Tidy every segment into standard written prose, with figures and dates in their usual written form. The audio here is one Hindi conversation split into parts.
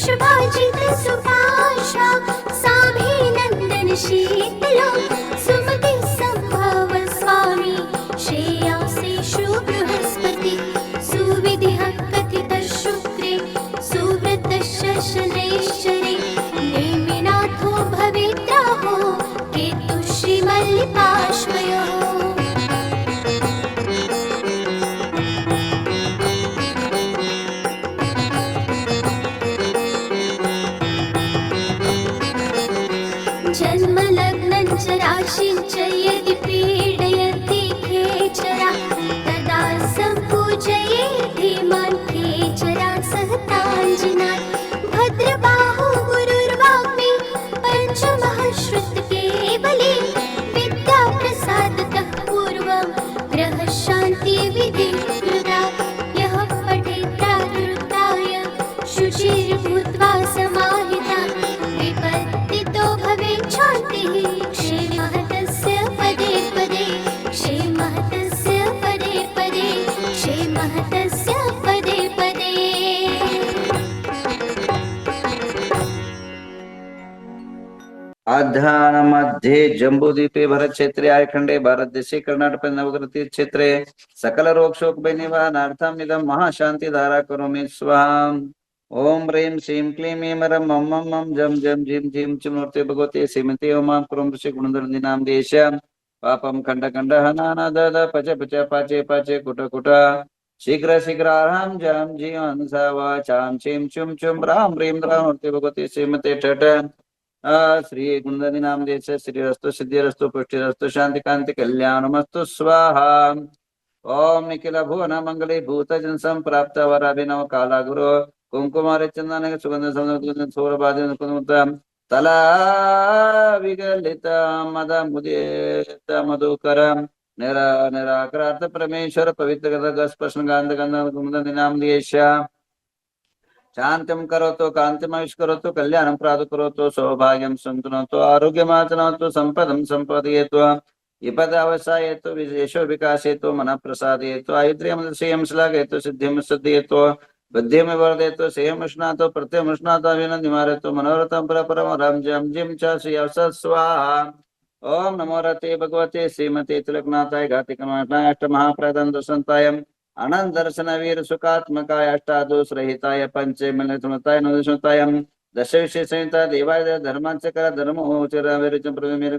वृषभाजित सुभाषा साभिनंदन शीतलो सुमति संभव स्वामी श्रेयांसे बृहस्पति सुविधिः कथित शुक्रे सुव्रत शनैश्चरे नेमिनाथो भवेद्राहो केतु श्रीमल्लिकाश्वयो। जन्मलग्नं च राशिं च यदि पीडयति खेचरा तदा सम्पूजये धीमान् खेचरान् सहताञ्जनान् भद्रबाहु गुरुर्वाग्मी पञ्चमः श्रुतकेवले विद्याप्रसादतः पूर्वं ग्रहशान्तिविधिः कृता यः पठेत् प्रातरुत्थाय शुचिर्भूत्वा समाहिता विपत्तितो भवेत् शान्तिः क्षेमः तस्य पदे पदे क्षेमः तस्य पदे पदे क्षेमः तस्य पदे पदे। आध्यान मध्ये जम्बूद्वीपे भरत क्षेत्रे आयखंडे भारत देशे कर्नाटक नवग्रह क्षेत्रे सकल रोग शोक निवारणार्थम इदं महाशांति धारा करोमि स्वाहा। ओम ह्रीं श्रीं क्लीं ऐं रं मं मं मं जं जं झीं झीं चूर्ते भगवते श्रीमते ओमां क्रों ऋषि गुणधर्निनाम देश पापं खंड खंड हनाना दद पच पच पाचे पाचे कुट कुट शीघ्र शीघ्र राम जम जीवन सवा चाम चीम चुम चुम राम ह्रीं द्रावते भगवते श्रीमते ठठ श्री गुणधर्नी नाम देश श्रीरस्तु सिद्धिरस्तु पुष्टिरस्तु शांति कांति कल्याणमस्तु स्वाहा। ओम निखिल भुवन मंगले भूत जन संप्राप्त वराभिनव काला गुरु कुंकुमारे चंदन सुगंध सौरभ सौरभादि तला विगलित मद मुदित मधुकर निराक्रांत परमेश्वर पवित्र स्पर्शन गांध गंध नाम देश शांतिं करोतु कांतिमविष करोतु कल्याणं प्रादु करोतु सौभाग्यं सन्तुनोतु आरोग्यमाचनोतु संपदं संपदयेतु विपदावसायेतु विशेषो विकासेतु मनः प्रसादयेतु आयुर्यं श्रियं श्लाघयेतु सिद्धिं सिद्धयेतु बुद्धिं वर्धयेतु श्रियं उष्णातु प्रत्ययं उष्णातु अभिनन्दिमारयतु मनोरथं परपरं रं जं जिं च श्रियं स्वाहा। ओम नमो रते भगवते श्रीमते तिलकनाथाय घातिकमाताय अष्टमहाप्रदन्दसंताय अनंत दर्शन वीर सुखात्मकाय अष्टादोष रहिताय पंचमलताय नवदशताय दश विशेषता देवाय धर्माचकर धर्मोचर विरचन प्रमेर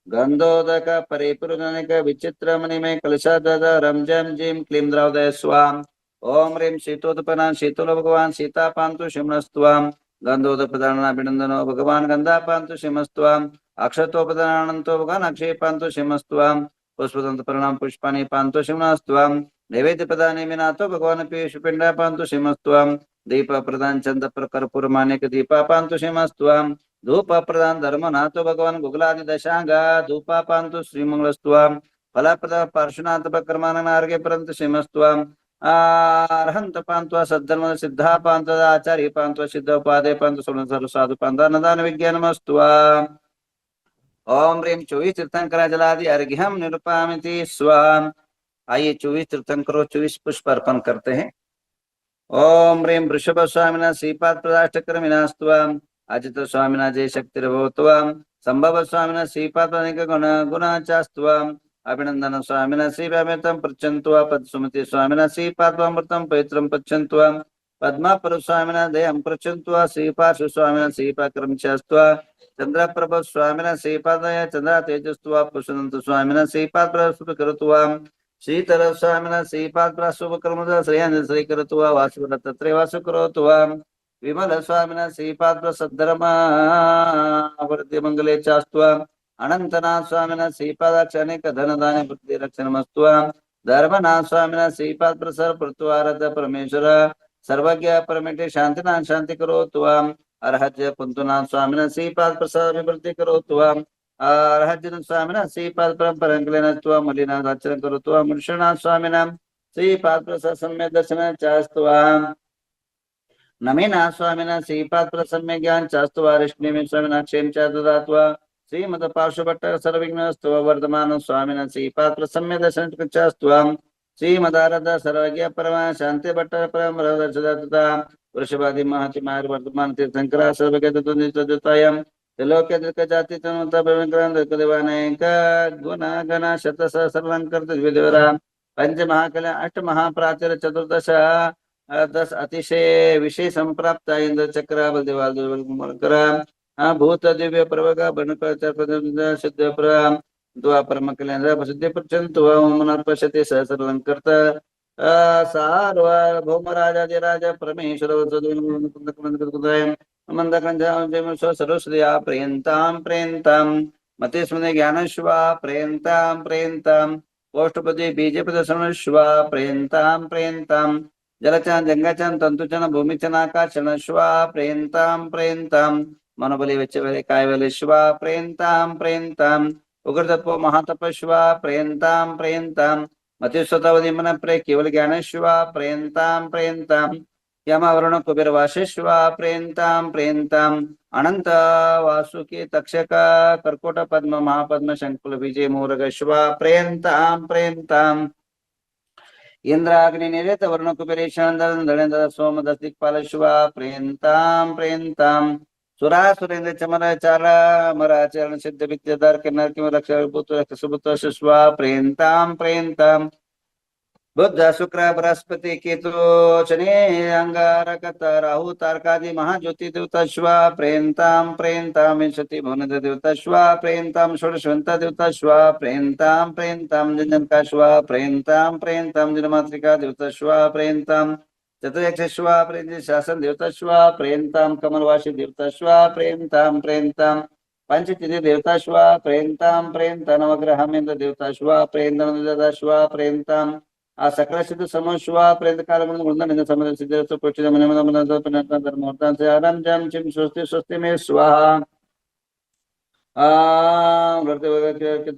गंधोदक परिपूर्णनिक विचित्र मणिमय कलशादद रम जम जिम क्लीं द्रौदय स्वाम। ओम ह्रीं शीतोत्पन्ना शीतल भगवान सीता पांतु शिमनस्त्वाम गंधोदपदानाभिनंदनो भगवान गंधा पांतु शिमस्त्वाम अक्षतोपदानंतो भगवान अक्षय पांतु शिमस्त्वाम पुष्पदंत प्रणाम पुष्पाणि पांतु शिमनस्त्वाम नैवेद्य प्रदान मिनातो भगवान पीयूष पिंडा पांतु शिमस्त्वाम दीप प्रदान चंद कर्पूर मानिक दीपा पांतु शिमस्त्वाम धूप प्रदान धर्म नातो भगवान गुगलादि दशांगा धूपा पांतु श्रीमंगलस्त्वाम फल प्रदान पार्श्वनाथ कर्मान नार्गे परंत शिमस्त्वाम अरहंत पांत्वा सद्धर्म सिद्धा पांत आचार्य पांत्वा सिद्ध उपादे पांत सोलन सर्व साधु पांता नदान विज्ञानमस्त्वाम। ओम ह्रीं 24 तीर्थंकर जलादि अर्घ्यम निरूपामिति स्वाम। आइए 24 तीर्थंकरों 24 पुष्प अर्पण करते हैं। ओम ह्रीं वृषभ स्वामिना श्रीपाद प्रदाष्टकर्मिनास्त्वाम अजित स्वामिना जय शक्तिर्भवत्वाम संभव स्वामिना श्रीपाद गुण गुणाचास्त्वाम अभिनंदन स्वामिना श्रीव्यामृतं पृच्छन्त्वा पद्सुमति स्वामिना श्रीपादमृतं पवित्रं पृच्छन्त्वाम पद्मापर स्वामिना दयं पृच्छन्त्वा श्रीपार्श्व स्वामिना श्रीपाक्रमचास्त्वा चंद्रप्रभ स्वामिना श्रीपादय चंद्र तेजस्त्वा पुष्पदंत स्वामिना श्रीपाद प्रस्तुतकर्त्वा शीतल स्वामिना श्रीपाद प्रस्तुतकर्मद श्रेयं श्रीकर्त्वा वासुरतत्रे वासुकरोत्वा विमल स्वामिना श्रीपाद सद्धर्मावर्ति मंगले चास्त्वा अनंतनाथ स्वामिना श्रीपादाक्षणिक धनदान बुद्धि रक्षणमस्त्वा धर्मनाथ स्वामिना श्रीपाद प्रसर प्रत्वारद परमेश्वर सर्वज्ञ परमेटे शांतिनाथ शांति करोत्वा अर्हज्य पुंतुनाथ स्वामिना श्रीपाद प्रसाद विवृत्ति करोत्वा अर्हज्य स्वामिना श्रीपाद परंपरंकलेनत्वा मलिनाथ आचरण करोत्वा मुनिषनाथ स्वामिना श्रीपाद प्रसाद सम्यक दर्शन चास्त्वा नमीनाथ स्वामिना श्रीपाद प्रसम्य ज्ञान चास्त्वा विष्णु स्वामिना क्षेम च ददात्वा श्रीमद पार्श्वभट्ट सर्वविघ्नस्तव वर्धमान स्वामिना श्रीपाद प्रसम्य दर्शन चास्त्वा श्रीमदारद सर्वज्ञ परम शांति भट्ट परम रदर्शदत्ता वृषभादि महति मार वर्तमान तीर्थंकरा सर्वज्ञ तत्वनिष्ठदत्तायम् त्रिलोक्य दृक जाति तनुता भवंकरं दृक देवानेक गुण गण शत सहस्रलंकृत द्विदेवरा पंच महाकल्या अष्ट महाप्राचीर चतुर्दश 10 अतिशय विषय संप्राप्त इंद्र चक्र बलदेवाल भूत दिव्य प्रवग बनकर सिद्ध प्र द्वापर कल्याण प्रसिद्ध प्रचंतु मनर्पश्यते सहस्रलंकृत सार्वभौम राजाधिराज परमेश्वर सरस्वत्या प्रियंतां प्रियंतां मते स्मृति ज्ञानश्वा प्रियंतां प्रियंतां गोष्ठपति बीजपद श्वा प्रियंतां प्रियंतां जलचन जंगचन तंतुचन भूमिचन आकाशचन श्वा प्रियंतां प्रियंतां मनोबली वेच्चे कायवले श्वा प्रियंतां प्रियंतां उग्रतत्व महातपश्वा प्रियंतां प्रियंतां मतिस्वतावधि मन प्रे केवल ज्ञानश्वा प्रियंतां प्रियंतां यमवरुण कुबेर वाशेश्वा प्रियंतां प्रियंतां अनंत वासुकी तक्षक कर्कोट पद्म महापद्म शंकुल विजय मूरगश्वा प्रियंतां प्रियंतां इंद्राग्नि निरेत वरुण कुबेरेशानंद दलेन्द्र सोम दस्तिकपालश्वा प्रियंतां प्रियंतां सुरा सुरेंद्र चमर चार मराचरण सिद्ध विद्याधर किन्नर किम रक्ष पुत्र रक्ष सुपुत्र शिश्वा प्रियंतां प्रियंतां बुद्ध शुक्र बृहस्पति केतु शनि अंगारक राहु तारकादि महाज्योति देवता श्वा प्रियंतां प्रियंतां विंशति भुवन देवता श्वा प्रियंतां षोडशवंत देवता श्वा प्रियंतां प्रियंतां जनका श्वा प्रियंतां प्रियंतां जनमात्रिका देवता श्वा प्रियंतां चतुर्यक्ष श्वा प्रियंतां शासन देवता श्वा प्रियंतां कमलवासी देवता श्वा प्रियंतां प्रियंतां पंचतिथि देवता श्वा प्रियंतां प्रियंतां नवग्रहमेन्द्र देवता श्वा प्रियंतां श्वा प्रियंतां आ सकल सिद्ध समश्वा प्रेत काल वृंदन समझ सिद्ध पुष्टि धर्मोर्तान से आराम जम चिम स्वस्ति स्वस्ति में स्वाहा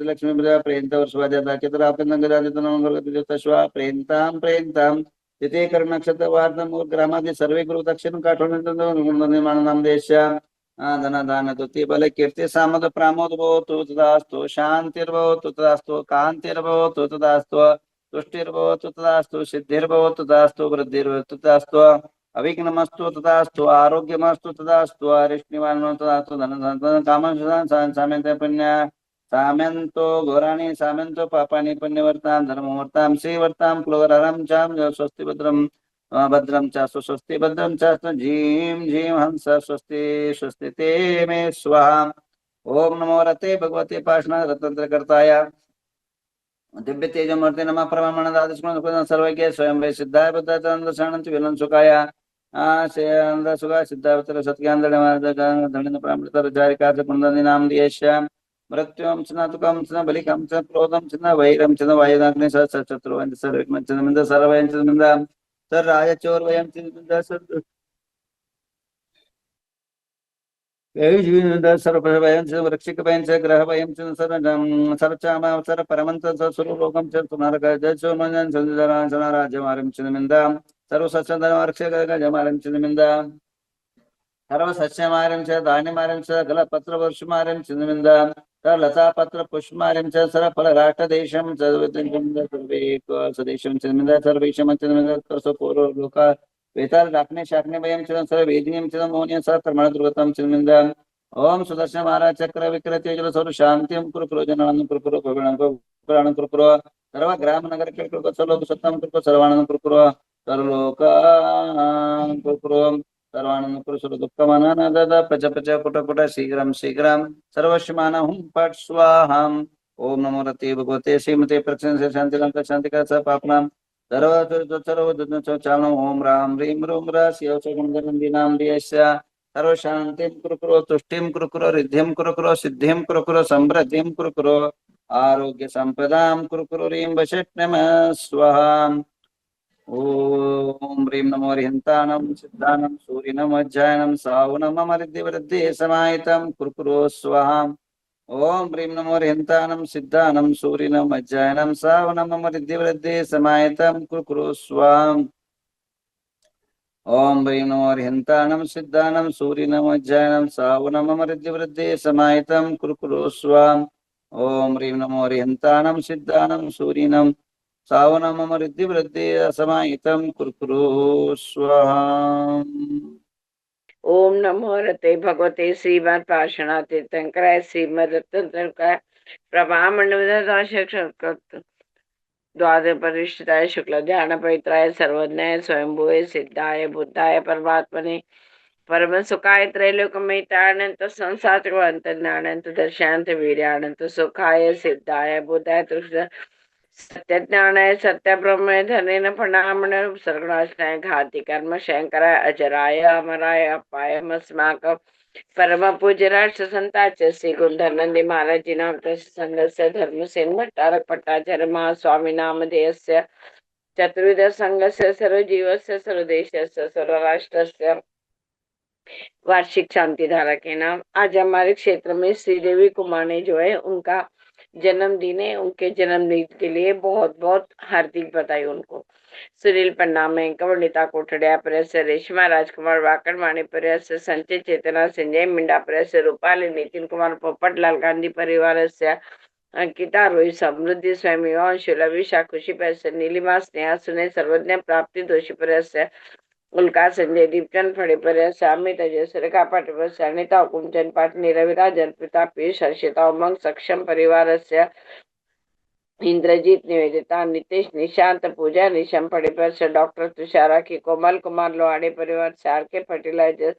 लक्ष्मी प्रजा प्रेंत वर्षवा जाता कितरा आपंद श्वा प्रेंतां प्रेंतां तिथे कर्ण नक्षत्र वार्ता मूल ग्रामादि सर्वे गुरु दक्षिण काठोन निर्माण नाम देश धन दान तुति बल कीर्ति सामद प्रामोद भवतु तदास्तु शांतिर्भवतु तदास्तु कांतिर्भवतु तदास्तु तुष्टिर्भवतु तदास्तु सिद्धिर्भवतु तदास्तु वृद्धिर्भवतु तदास्तु अविघ्नमस्तु तदास्तु आरोग्यमस्तु तदास्तु अरिष्टनिवारणो तदास्तु धन कामं साम्यन्ते पुण्य साम्यन्तो घोराणि साम्यन्तो पापानि पुण्यवर्तां धर्मवर्तां श्रीवर्तां कुलवरहरं चां स्वस्ति भद्रं च स्वस्ति भद्रं च झीं झीं हंस स्वस्ति स्वस्ति ते मे स्वाहा ओम नमो रते भगवते पाषाण रतंत्रकर्ताय दिव्य तेजमूर्ति नमः परमानंद आदिस्मरण सर्वज्ञ स्वयं वे सिद्धाय बुद्धानंद शानंत विलन सुखाय आनंद सुखा सिद्धावतर सत्यानंद प्रामृत जारिका कुंदनी नाम दियश्य मृत्युम स्नातुकम स्न बलिकम च क्रोधम स्न वैरम च वायुदाग्नि शत्रुवं सर्वज्ञ च मिंद सर्वयं च मिंद सर राज चोर वयं च मिंद सर वृक्षिक ग्रह वयं सरचाम सर परमंत स्वरूपम राज्यमारं चिन्मिंद सर्व सच्चंदमारं चिन्मिंद सर्व सस्यमारं च धान्यमारं च गल पत्र वर्षमारं चिन्मिंद सर लता पत्र पुष्पमारं च सर फल राष्ट्र देशं सर्वे सदेशं चिन्मिंद सर्वेशं चिन्मिंद करसो पूर्व लोका वेताल डाकने शाकने वयं च सर वेदिनीं च मोहनीय स कर्मण दुर्गतं चिन्मिंद ओम सुदर्शन महाराज चक्र विक्रय तेजल सौर शांतिम कुरु जनन कुरु पुराण कुरु सर्व ग्राम नगर के कुरु सर्व सत्तम कुरु सर्वानंद कुरु सर्वलोक कुरु सर्वानंद कुरु सर्व दुःखमनन दद प्रज प्रज कुट कुट शीघ्रं शीघ्रं सर्वस्यमानहुं पट स्वाहाम ओम नमो रते भगवते श्रीमते प्रसन्न से शांतिलंक शांतिका स पापनां सर्व चारणं ओम राम ह्रीं रूं र शिव च नाम दियस्य सर्व शांतिं कुरु तुष्टिं कुरु रिद्धिं कुरु सिद्धिं कुरु समृद्धिं कुरु आरोग्य संपदां कुरु ह्रीं वशट्नमः स्वाहा ओम ह्रीं नमो हरिहन्तानं सिद्धानं सूर्यनं वज्रायनं सावनं अमृद्धिवृद्धि समाहितं कुरु स्वाहा ओम ह्रीं नमो हरिहन्तानं सिद्धानं सूर्यनं वज्रायनं सावनं अमृद्धिवृद्धि समाहितं कुरु स्वाहा ओम ह्रीं नमो हरिहन्तानं सिद्धानं सूर्यनं वज्रायनं सावनं अमृद्धिवृद्धि समाहितं कुरु स्वाहा ओम ह्रीं नमो हरिहन्तानं सिद्धानं सूर्यनं सावना मम रिद्धि वृद्धि असमाहितं कुरकुरु स्वाहा। ओम नमो रते भगवते श्रीमद पाषाणा तीर्थंकराय श्रीमद रत्नत्रय प्रभामंडल द्वादश परिष्ठाय शुक्ल ध्यान पवित्राय सर्वज्ञाय स्वयंभुवे सिद्धाय बुद्धाय परमात्मने परम सुखाय त्रैलोक्यमयितानंत संसारवंत ज्ञानंत दर्शांत वीर्यानंत सुखाय सिद्धाय बुद्धाय तृष्ण सत्य ज्ञानाय सत्य ब्रह्मय धनेन फणामण सर्वनाशनाय घाति कर्म शंकराय अजराय अमराय अपाय अस्माक परम पूज्य राष्ट्र संतांचे श्री गुरुधनंदी महाराज नाम संघस्य धर्मसेन भट्टारक पट्टाचार्य महास्वामी नामधेयस्य चतुर्विध संघस्य सर्व जीवस्य सर्व देशस्य सर्व राष्ट्रस्य वार्षिक शांति धारा के नाम। आज हमारे क्षेत्र में श्रीदेवी कुमार ने जो है उनका जन्मदिन है। उनके जन्मदिन के लिए बहुत बहुत हार्दिक बधाई उनको। सुनील पन्ना में कवनिता कोठड़िया प्रेस रेशमा राजकुमार वाकड़ वाणी प्रेस संजय चेतना संजय मिंडा प्रेस रूपाली नितिन कुमार पोपट लाल गांधी परिवार से अंकिता रोहित समृद्धि स्वामी वंश लविशा खुशी प्रेस नीलिमा स्नेहा सुने सर्वज्ञ प्राप्ति दोषी प्रेस उल्का संजय दीपचंद फड़े प्रेस अमित अजय सुरेखा पाठ प्रेस अनिता हुकुमचंद पाटनी रविराज अर्पिता पीयूष हर्षिता उमंग सक्षम परिवार से इंद्रजीत निवेदिता नितेश निशांत पूजा निशम परिवार से डॉक्टर तुषारा की कोमल कुमार लोहाड़े परिवार से आर के फर्टिलाइजर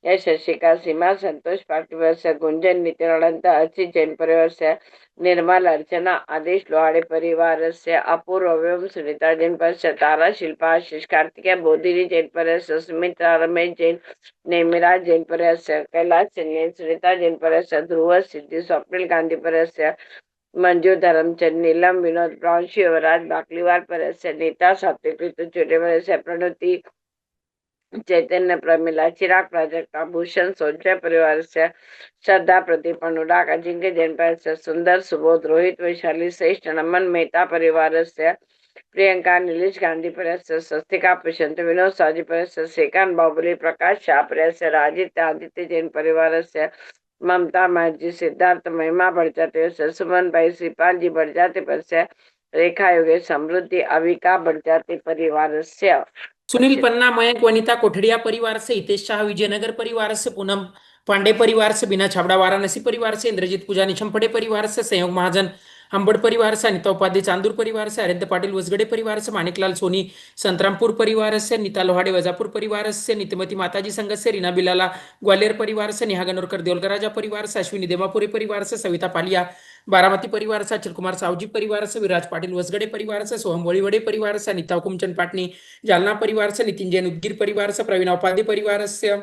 यश शशिका सीमा संतोष पार्टी से गुंजन नितिन अनंत अचित जैन परिवार से निर्मल अर्चना आदेश लोहाड़े परिवार से अपूर्व एवं सुनीता जैन पर से तारा शिल्पा आशीष कार्तिकेय बोधिनी जैन पर से सुमित्रा रमेश जैन नेमिरा जैन पर से कैलाश जैन सुनीता जैन पर से ध्रुव सिद्धि स्वप्निल गांधी पर से मंजू धर्मचंद नीलम विनोद प्रांशु युवराज बाकलीवाल पर से नीता सात्विक ऋतु छोटे पर से प्रणुति चैतन्य प्रमिला चिराग प्राजक्ता भूषण सोजय परिवार से श्रद्धा प्रदीप अनुराग अजिंक्य जैन पर से सुंदर सुबोध रोहित वैशाली श्रेष्ठ नमन मेहता परिवार से प्रियंका नीलेश गांधी पर से स्वस्तिका पुष्पंत विनोद साजी पर से श्रीकांत बाहुबली प्रकाश शाह पर से राजित आदित्य जैन परिवार से ममता महर्जी सिद्धार्थ महिमा बढ़ जाते से सुमन भाई श्रीपाल जी बढ़ जाते पर से रेखा योगेश समृद्धि अविका बढ़ जाते परिवार से सुनील पन्ना मयंक वनिता कोठड़िया परिवार से हितेश शाह विजयनगर परिवार से पूनम पांडे परिवार से बिना छाबड़ा वाराणसी परिवार से इंद्रजीत पूजा निशमपड़े परिवार से संयोग महाजन अंबड़ परिवार से अनिता उपाध्याय चांदूर परिवार से अरिंद पाटिल वसगड़े परिवार से मानिकलाल सोनी संतरामपुर परिवार से नीता लोहाड़े वजापुर परिवार से नीतिमती माताजी संघ से रीना बिलाला ग्वालियर परिवार से नेहा गनोरकर देवलगराजा परिवार से अश्विनी देवापुरी परिवार से सविता पालिया बारामती परिवार से अचल कुमार सावजी परिवार से विराज पाटिल वसगड़े परिवार से सोहम वड़ीवड़े परिवार से अनिता हुकुमचंद पाटनी जालना परिवार से नितिन जैन उदगीर परिवार से प्रवीणा उपाध्याय परिवार से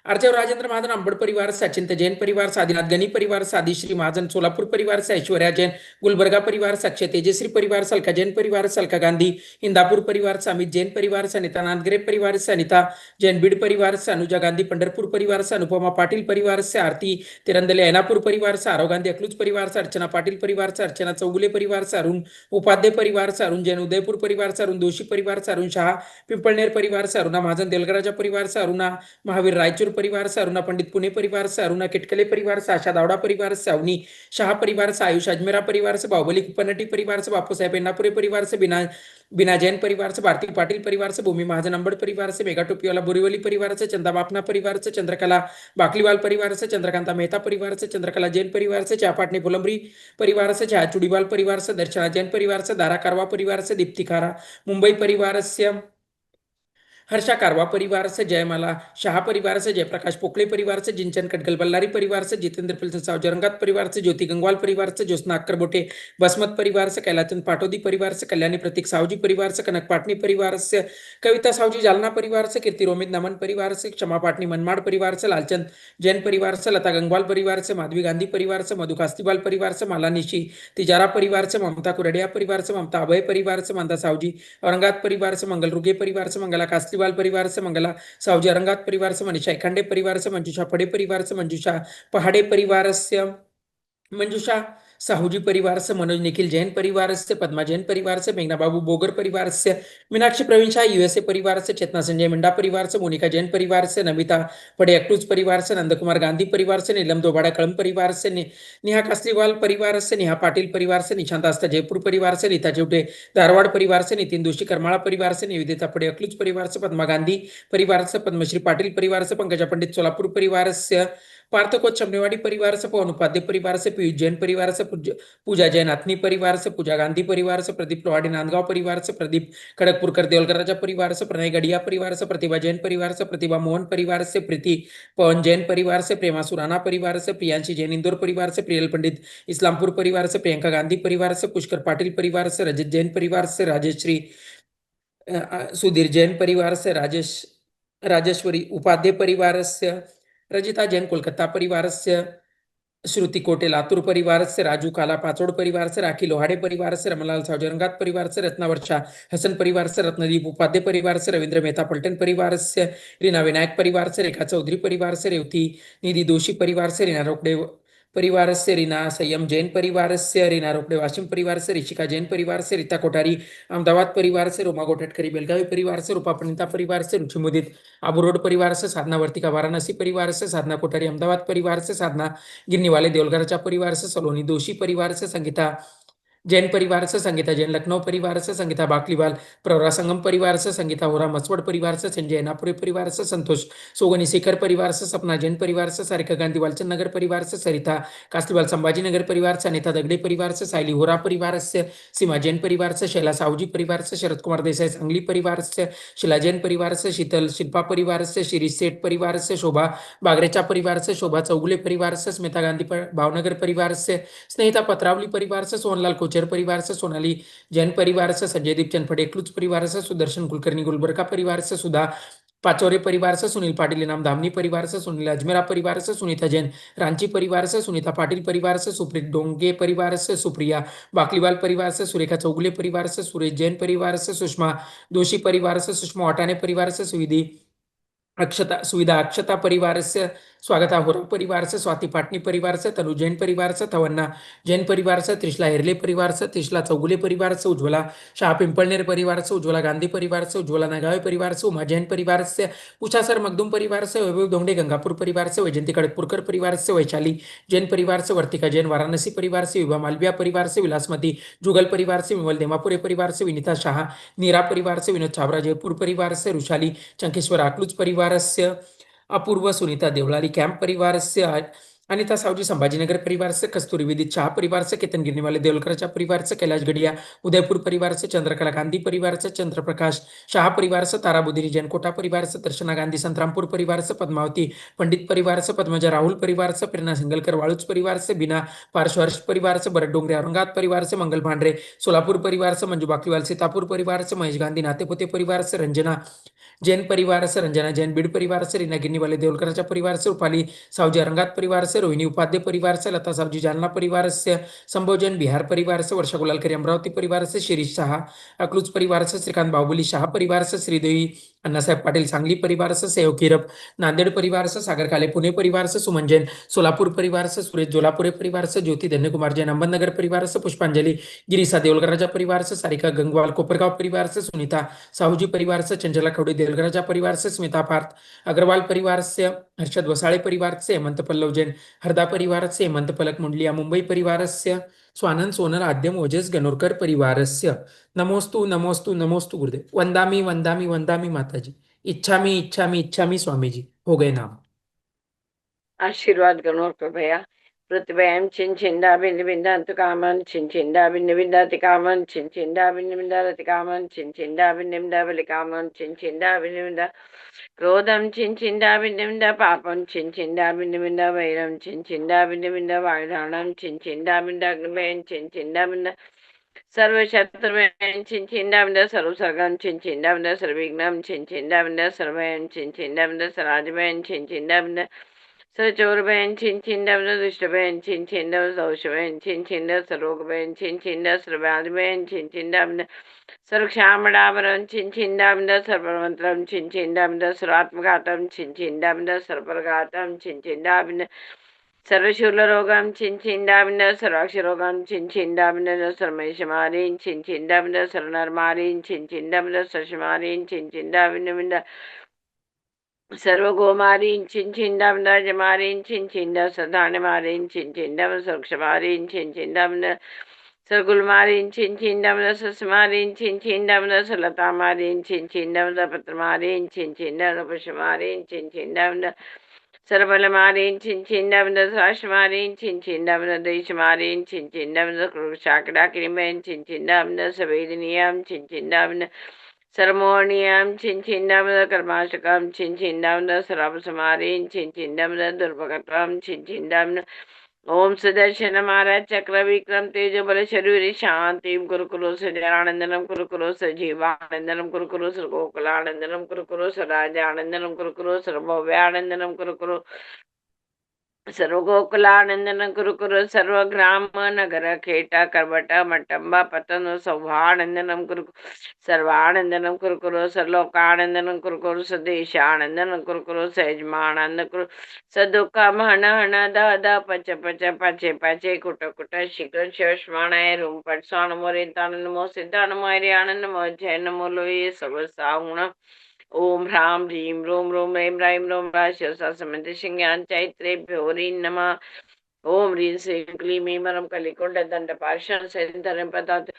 अर्चव राजेंद्र महाजन अंबड़ परिवार से अचिंत जैन परिवार से आदिनाथ गनी परिवार से आदिश्री महाजन सोलापुर परिवार से ऐश्वर्या जैन गुलबर्गा परिवार से अक्षय तेजश्री परिवार से अलका जैन परिवार से अलका गांधी इंदापुर परिवार से अमित जैन परिवार से अनिता नांदगरे परिवार से अनिता जैन बीड परिवार से अनुजा गांधी पंडरपुर परिवार से अनुपमा पाटिल परिवार से आरती तिरंदले ऐनापुर परिवार से आरव गांधी अकलूज परिवार से अर्चना पाटिल परिवार से अर्चना चौगुले परिवार से अरुण उपाध्याय परिवार से अरुण जैन उदयपुर परिवार से अरुण दोषी परिवार से अरुण शाह पिंपलनेर परिवार से अरुणा महाजन देवलगराजा परिवार से अरुणा महावीर रायचूर परिवार से अरुणा पंडित पुणे परिवार से अरुणा किटकले परिवार से आशा दावड़ा परिवार से अवनी शाह परिवार से आयुष अजमेरा परिवार से बाहुबली कुपनटी परिवार से बापू साहेब एन्नापुरे परिवार से बिना जैन परिवार से भारती पाटिल परिवार से भूमि महाजन अंबड़ परिवार से मेगा टोपीवाला बोरीवली परिवार से चंदा बापना परिवार से चंद्रकला बाकलीवाल परिवार से चंद्रकांता मेहता परिवार से चंद्रकला जैन परिवार से चापाटनी फुलंबरी परिवार से छाया चुड़ीवाल परिवार से दर्शना जैन परिवार से दारा कारवा परिवार से दीप्ति खारा मुंबई परिवार से हर्षा कारवा परिवार से जयमाला शाह परिवार से जयप्रकाश पोकले परिवार से जिंचन कटगल बल्लारी परिवार से जितेंद्र पिलसन साव जरंगात परिवार से ज्योति गंगवाल परिवार से ज्योत्ना अक्कर बोटे बसमत परिवार से कैलाचंद पाटोदी परिवार से कल्याणी प्रतीक सावजी परिवार से कनक पाटनी परिवार से कविता सावजी जालना परिवार से कीर्ति रोमित नमन परिवार से क्षमा पाटनी मनमाड़ परिवार से लालचंद जैन परिवार से लता गंगवाल परिवार से माधवी गांधी परिवार से मधु कास्तीवाल परिवार से माला निशी तिजारा परिवार से ममता कुरडिया परिवार से ममता अभय परिवार से मंदा सावजी औरंगाबाद परिवार से मंगल रुगे परिवार से मंगला कास्तीवाल परिवार से मंगला सावजी औरंगाबाद परिवार से मनीषा खंडे परिवार से मंजूषा फड़े परिवार से मंजूषा पहाड़े परिवार से मंजूषा साहूजी परिवार से मनोज निखिल जैन परिवार से पद्मा जैन परिवार से मेघना बाबू बोगर परिवार से मीनाक्षी प्रवीण शाह यूएसए परिवार से चेतना संजय मिंडा परिवार से मोनिका जैन परिवार से नमिता पड़े अक्लूज परिवार से नंदकुमार गांधी परिवार से नीलम दोबाड़ा कलम परिवार से नेहा कासलीवाल परिवार से नेहा पाटिल परिवार से निशांत आस्था जयपुर परिवार से रीता चिवटे धारवाड़ परिवार से नितिन दोषी करमाड़ा परिवार से निवेदिता पड़े अक्लूज परिवार से पद्मा गांधी परिवार से पद्मश्री पाटिल परिवार से पंकजा पंडित सोलापुर परिवार से पार्थ कोच चमड़ेवाड़ी परिवार से पवन उपाध्याय परिवार से पीयूष जैन परिवार से पूजा जैन अथनी परिवार से पूजा गांधी परिवार से प्रदीप लोहाड़ी नांदगांव परिवार से प्रदीप खड़गपुरकर देवलकर राजा परिवार से प्रणय गढ़िया परिवार से प्रतिभा जैन परिवार से प्रतिभा मोहन परिवार से प्रीति पवन जैन परिवार से प्रेमा सुराना परिवार से प्रियांशी जैन इंदौर परिवार से प्रियल पंडित इस्लामपुर परिवार से प्रियंका गांधी परिवार से पुष्कर पाटिल परिवार से रजत जैन परिवार से राजेश्री सुधीर जैन परिवार से राजेश्वरी उपाध्याय परिवार से रजिता जैन कोलकाता परिवार से श्रुति कोटे लातूर परिवार से राजू काला पाचोड़ परिवार से राखी लोहाड़े परिवार से रमलाल सावजरंगात परिवार से रत्ना वर्षा हसन परिवार से रत्नदीप उपाध्याय परिवार से रविंद्र मेहता पलटन परिवार से रीना विनायक परिवार से रेखा चौधरी परिवार से रेवती निधि दोषी परिवार से रीना रोकड़े परिवार से रीना संयम जैन परिवार से रीना रोकड़े वाशिम परिवार से ऋषिका जैन परिवार से रीता कोठारी अहमदाबाद परिवार से रोमा गोठटकरी बेलगावी परिवार से रूपा प्रणीता परिवार से रुचि मुदित आबू रोड परिवार से साधना वर्तिका वाराणसी परिवार से साधना कोठारी अहमदाबाद परिवार से साधना गिन्नी वाले देवलगरचा परिवार से सलोनी दोषी परिवार से संगीता जैन परिवार से संगीता जैन लखनऊ परिवार से संगीता बाकलीवाल प्रवरा संगम परिवार से संगीता होरा मसवड़ परिवार से संजय नापुरे परिवार से संतोष सोगनी शेखर परिवार से सपना जैन परिवार से सारिका गांधी वालचंद नगर परिवार से सरिता कास्तीवाल संभाजी नगर परिवार से अनिता दगड़े परिवार से साइली होरा परिवार से सीमा जैन परिवार से शैला साहूजी परिवार से शरद कुमार देसाई सांगली परिवार से शिला जैन परिवार से शीतल शिल्पा परिवार से शिरीष सेठ परिवार से शोभा बागरेचा परिवार से शोभा चौगुले परिवार से स्मिता गांधी भावनगर परिवार से स्नेहिता पत्रावली परिवार से सोनलाल कोचर परिवार से सोनाली जैन परिवार से संजय दीप चनफड़े क्लूज परिवार से सुदर्शन कुलकर्णी गुलबर्गा परिवार से सुधा पाचौरे परिवार से सुनील पाटिल इनाम धामनी परिवार से सुनील अजमेरा परिवार से सुनीता जैन रांची परिवार से सुनीता पाटिल परिवार से सुप्रीत डोंगे परिवार से सुप्रिया बाकलीवाल परिवार से सुरेखा चौगुले परिवार से सुरेश जैन परिवार से सुषमा दोषी परिवार से सुषमा वाटाने परिवार से सुविधा अक्षता परिवार से स्वागता होरा परिवार से स्वाति पाटनी परिवार से तनु जैन परिवार से तवन्ना जैन परिवार से त्रिशला हेरले परिवार से त्रिशला चौगुले परिवार से उज्ज्वला शाह पिंपलनेर परिवार से उज्ज्वला गांधी परिवार से उज्ज्वला नगावे परिवार से उमा जैन परिवार से उषासर मखदूम परिवार से वैभव दोंगडे गंगापुर परिवार से वैजंती खड़गपुरकर परिवार से वैशाली जैन परिवार से वर्तिका जैन वाराणसी परिवार से विभा मालविया परिवार से विलासमती जुगल परिवार से विमल देमापुरे परिवार से विनीता शाह नीरा परिवार से विनोद छाबरा जयपुर परिवार से रुशाली चंकेश्वर आकलूज परिवार से अपूर्व सुनीता देवलारी कैंप परिवार से अनिता सावजी संभाजीनगर परिवार से कस्तूरी विदित शाह परिवार से केतन गिरने वाले देवलकरचा परिवार से कैलाश गढ़िया उदयपुर परिवार से चंद्रकला गांधी परिवार से चंद्र प्रकाश शाह परिवार से तारा बुधिरी जैन कोटा परिवार से दर्शना गांधी संतरामपुर परिवार से पद्मावती पंडित परिवार से पद्मजा राहुल परिवार से प्रेरणा सिंगलकर वालुच परिवार से बिना पार्श्वर्ष परिवार से भरत डोंगरे औरंगाबाद परिवार से मंगल भांडरे सोलापुर परिवार से मंजू बाकलीवाल सीतापुर परिवार से महेश गांधी नातेपुते परिवार से रंजना जैन परिवार से रंजना जैन बीड़ परिवार से रीना गिन्नी वाले देवलकरचा परिवार से रूपाली सावजी औरंगाबाद परिवार से रोहिणी उपाध्याय परिवार से लता सावजी जालना परिवार से संभव जैन बिहार परिवार से वर्षा गुलालकरी अमरावती परिवार से शिरीष शाह अकलूज परिवार से श्रीकांत बाहुबली शाह परिवार से श्रीदेवी अण्णासाहेब पाटील सांगली परिवार से सहयोग किरप नांदेड़ परिवार से सागर काले पुणे परिवार से सुमन जैन सोलापुर परिवार से सुरेश जोलापुरे परिवार से ज्योति धन्य कुमार जैन अहमदनगर परिवार से पुष्पांजलि गिरीसा देवलगराजा परिवार से सारिका गंगवाल कोपरगांव परिवार से सुनीता साहूजी परिवार से चंचला खौड़ी देवलगराजा परिवार से स्मिता पार्थ अग्रवाल परिवार से हर्षद वसाड़े परिवार से हेमंत पल्लव जैन हरदा परिवार से हेमंत पलक मुंडलिया मुंबई परिवार से स्वानंद सोनल आद्यम ओजस गणोरकर परिवार से नमोस्तु नमोस्तु नमोस्तु गुरुदेव वंदामी वंदामी वंदामी माताजी इच्छामी इच्छामी इच्छामी स्वामीजी हो गए नाम आशीर्वाद गणोरकर भैया प्रतिभयां छिंदा बिंद बिंदांत कामन छिंदा बिंद बिंदाति कामन छिंदा बिंद बिंदाति कामन छिंदा बिंद बिंदावलि कामन छिंदा बिंद बिंदा क्रोधम छिंदा बिंद बिंदा पापम छिंदा बिंद बिंदा वैरम छिंदा बिंद बिंदा वायुधारणम छिंदा बिंदा अग्निभयं छिंदा बिंद सर्व शत्रुभयं छिंदा बिंदा सर्व सर्गम छिंदा बिंदा सर्वविघ्नं छिंदा बिंदा सर्वभयं छिंदा बिंदा सराजभयं छिंदा बिंदा सचोरभयं छिंदा बिंदा दुष्टभयं छिंदा दौषभयं छिंदा सरोगभयं छिंदा सर्वाधिभयं छिंदा बिंदा सर्वक्षामडावरं छिंदा बिंदा सर्वमंत्रं छिंदा बिंदा सर्वात्मघातं छिंदा बिंदा सर्वप्रघातं छिंदा बिंदा सर्वशूलरोगं छिञ्छिन्दामिन्द सर्वाक्षरोगं छिञ्छिन्दामिन्द सर्वमेषमारीं छिञ्छिन्दामिन्द सर्वनर्मारीं छिञ्छिन्दामिन्द सर्वशमारीं छिञ्छिन्दामिन्द सर्वगोमारीं छिञ्छिन्दामिन्द जमारीं छिञ्छिन्द सदानमारीं छिञ्छिन्दामिन्द सर्वक्षमारीं छिञ्छिन्दामिन्द सर्वगुलमारीं छिञ्छिन्दामिन्द सस्मारीं छिञ्छिन्दामिन्द सलतामारीं छिञ्छिन्दामिन्द पत्रमारीं छिञ्छिन्दामिन्द पशुमारीं छिञ्छिन्दामिन्द सर्वबलमारीं छिञ्छिन्दामिन्द साश्मारीं छिञ्छिन्दामिन्द देशमारीं छिञ्छिन्दामिन्द शाकडाकिनीमें छिञ्छिन्दामिन्द सवेदिनीयां छिञ्छिन्दामिन्द सर्वमोहनीयां छिञ्छिन्दामिन्द कर्माशकं छिञ्छिन्दामिन्द सर्वसमारीं छिञ्छिन्दामिन्द दुर्भगत्वं छिञ्छिन्दामिन्द ओम सुदर्शन महाराज चक्र विक्रम तेज बल शरीर शांतिम कुरुकुरु सजनानंदनम कुरुकुरु सजीवानंदनम कुरुकुरु सर्वोकुलानंदनम कुरुकुरु सराजानंदनम कुरुकुरु सर्वभव्यानंदनम कुरुकुरु सर्वगोकुलानंदनम कुरुकुरु सर्वग्राम नगर खेटा करवट मटंबा पतन सौभानंदनम कुरु सर्वानंदनम कुरुकुरु सर्वलोकानंदनम कुरुकुरु सदेशानंदनम कुरुकुरु सहजमानंद कुरु सदुःखम हन हन द द पच पच पचे पचे कुट कुट शीघ्र शिवस्माणाय रूम पट स्वानमो रेतानमो सिद्धानमो हरियानंदमो जय नमो लोये सर्वसाहुण ओम ह्रां ह्रीं रूं रूं ऐं ह्रां रूं शिवसमन्त सिंहान चैत्रेभ्यो नमः ओम ह्रीं श्रीं क्लीं मीमरं कलिकुंड दंड पार्श्वं सैंधरं पदात्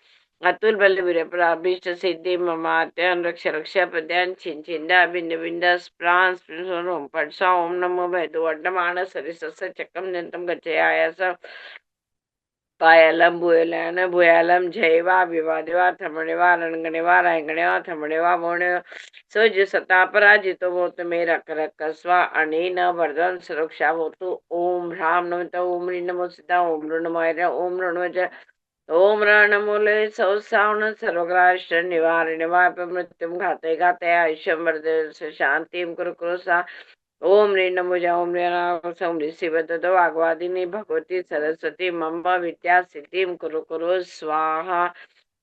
अतुल बल वीर प्राभिष्ट सिद्धि ममात्यान रक्ष रक्ष पद्यान छिंचिंदा बिंद बिंद स्प्रांस ओम पट्सा ओम नमो भैदो अड्डमान सरिसस चक्रम निरंतम गच्छयास पायालम भूयलन भूयालम जयवा विवादेवा थमणेवा रणगणेवा रायगणेवा थमणेवा मोणे सज सता पराजितो भूत मे रक रक स्वा अनेन वर्धन सुरक्षा भूतु ओम ह्रां नमः ओम ह्रीं नमो सीता ओम ऋणमय ओम ऋणवज ओम रणमूले सौसावण सर्वग्राष्ट निवारण वाप मृत्युम घाते घाते आयुष्यम वर्धन शांतिम कुरु कुरु सा ओम ह्रीं नमोजा ओम ह्रीं ऋषिवदतो वाग्वादिनी भगवती सरस्वती मम विद्या सिद्धिं कुरु कुरु स्वाहा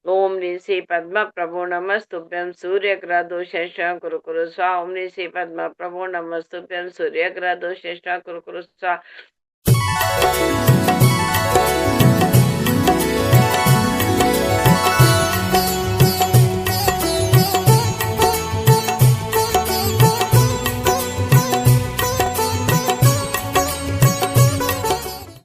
ओम ह्रीं श्री पद्म प्रभो नमस्तुभ्यं सूर्यग्रह दोषेश कुरु कुरु स्वाहा ओम ह्रीं श्री पद्म प्रभो नमस्तुभ्यं सूर्यग्रह दोषेश कुरु कुरु स्वाहा